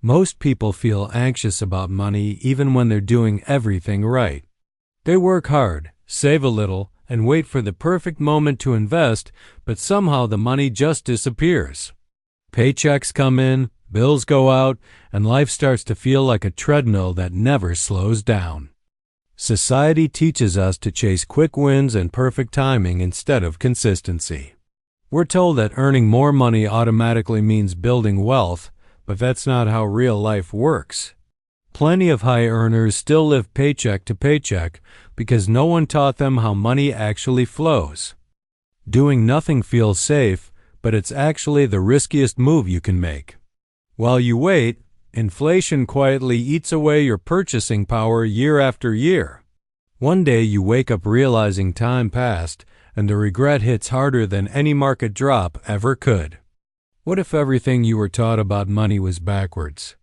Most people feel anxious about money even when they're doing everything right. They work hard, save a little, and wait for the perfect moment to invest, but somehow the money just disappears. Paychecks come in, bills go out, and life starts to feel like a treadmill that never slows down. Society teaches us to chase quick wins and perfect timing instead of consistency. We're told that earning more money automatically means building wealth, but that's not how real life works. Plenty of high earners still live paycheck to paycheck because no one taught them how money actually flows. Doing nothing feels safe, but it's actually the riskiest move you can make. While you wait, inflation quietly eats away your purchasing power year after year. One day you wake up realizing time passed, and the regret hits harder than any market drop ever could. What if everything you were taught about money was backwards?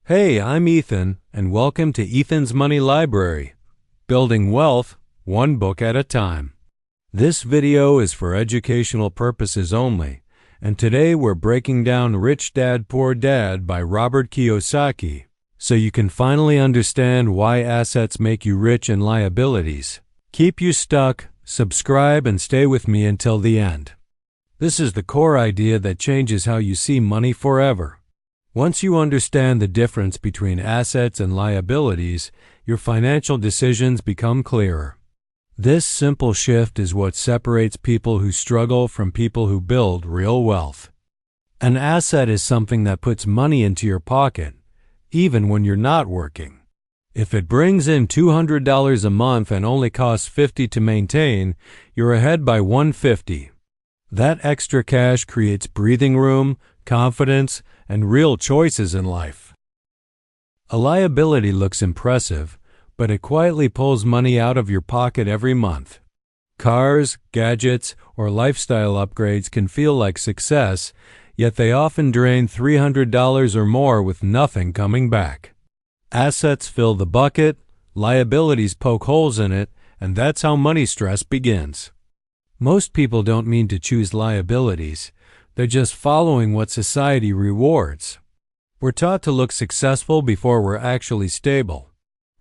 Hey, I'm Ethan, and welcome to Ethan's Money Library, building wealth one book at a time. This video is for educational purposes only, and today we're breaking down Rich Dad Poor Dad by Robert Kiyosaki, so you can finally understand why assets make you rich and liabilities keep you stuck. Subscribe and stay with me until the end. This is the core idea that changes how you see money forever. Once you understand the difference between assets and liabilities, your financial decisions become clearer. This simple shift is what separates people who struggle from people who build real wealth. An asset is something that puts money into your pocket, even when you're not working. If it brings in $200 a month and only costs $50 to maintain, you're ahead by $150. That extra cash creates breathing room, confidence, and real choices in life. A liability looks impressive, but it quietly pulls money out of your pocket every month. Cars, gadgets, or lifestyle upgrades can feel like success, yet they often drain $300 or more with nothing coming back. Assets fill the bucket, liabilities poke holes in it, and that's how money stress begins. Most people don't mean to choose liabilities. They're just following what society rewards. We're taught to look successful before we're actually stable.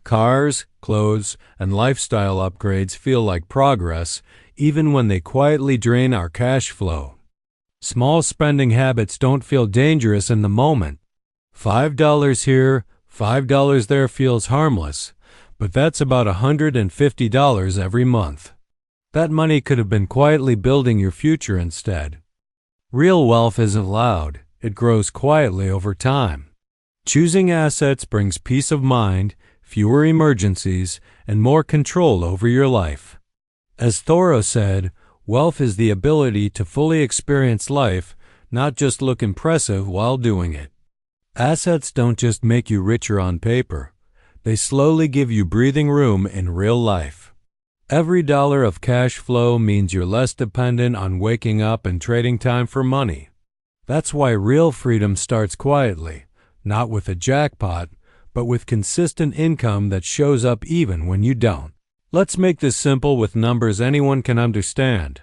Cars, clothes, and lifestyle upgrades feel like progress, even when they quietly drain our cash flow. Small spending habits don't feel dangerous in the moment. $5 here, $5 there feels harmless, but that's about $150 every month. That money could have been quietly building your future instead. Real wealth isn't loud, it grows quietly over time. Choosing assets brings peace of mind, fewer emergencies, and more control over your life. As Thoreau said, wealth is the ability to fully experience life, not just look impressive while doing it. Assets don't just make you richer on paper, they slowly give you breathing room in real life. Every dollar of cash flow means you're less dependent on waking up and trading time for money. That's why real freedom starts quietly, not with a jackpot, but with consistent income that shows up even when you don't. Let's make this simple with numbers anyone can understand.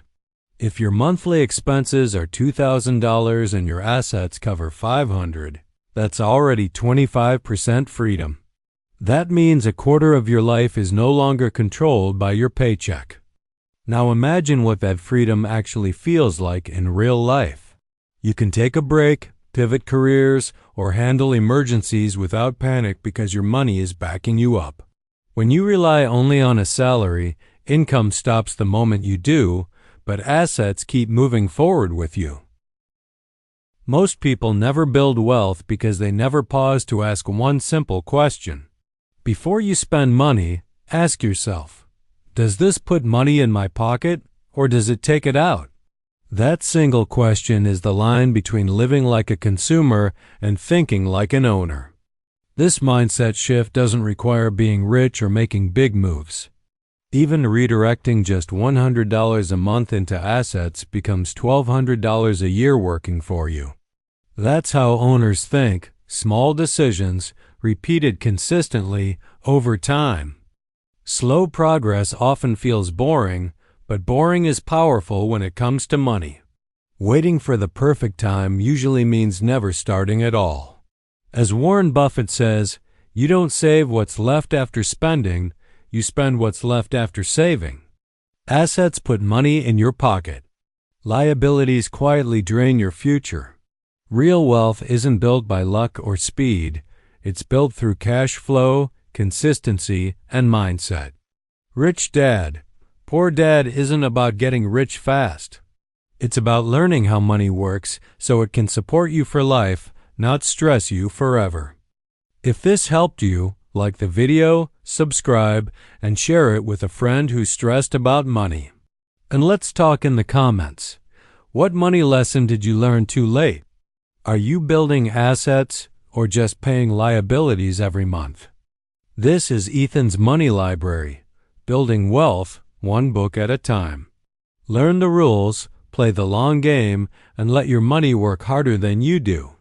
If your monthly expenses are $2,000 and your assets cover $500, that's already 25% freedom. That means a quarter of your life is no longer controlled by your paycheck. Now imagine what that freedom actually feels like in real life. You can take a break, pivot careers, or handle emergencies without panic because your money is backing you up. When you rely only on a salary, income stops the moment you do, but assets keep moving forward with you. Most people never build wealth because they never pause to ask one simple question. Before you spend money, ask yourself, does this put money in my pocket or does it take it out? That single question is the line between living like a consumer and thinking like an owner. This mindset shift doesn't require being rich or making big moves. Even redirecting just $100 a month into assets becomes $1,200 a year working for you. That's how owners think, small decisions, repeated consistently over time. Slow progress often feels boring, but boring is powerful when it comes to money. Waiting for the perfect time usually means never starting at all. As Warren Buffett says, you don't save what's left after spending, you spend what's left after saving. Assets put money in your pocket. Liabilities quietly drain your future. Real wealth isn't built by luck or speed. It's built through cash flow, consistency, and mindset. Rich Dad, Poor Dad isn't about getting rich fast. It's about learning how money works so it can support you for life, not stress you forever. If this helped you, like the video, subscribe, and share it with a friend who's stressed about money. And let's talk in the comments. What money lesson did you learn too late? Are you building assets or just paying liabilities every month? This is Ethan's Money Library, building wealth one book at a time. Learn the rules, play the long game, and let your money work harder than you do.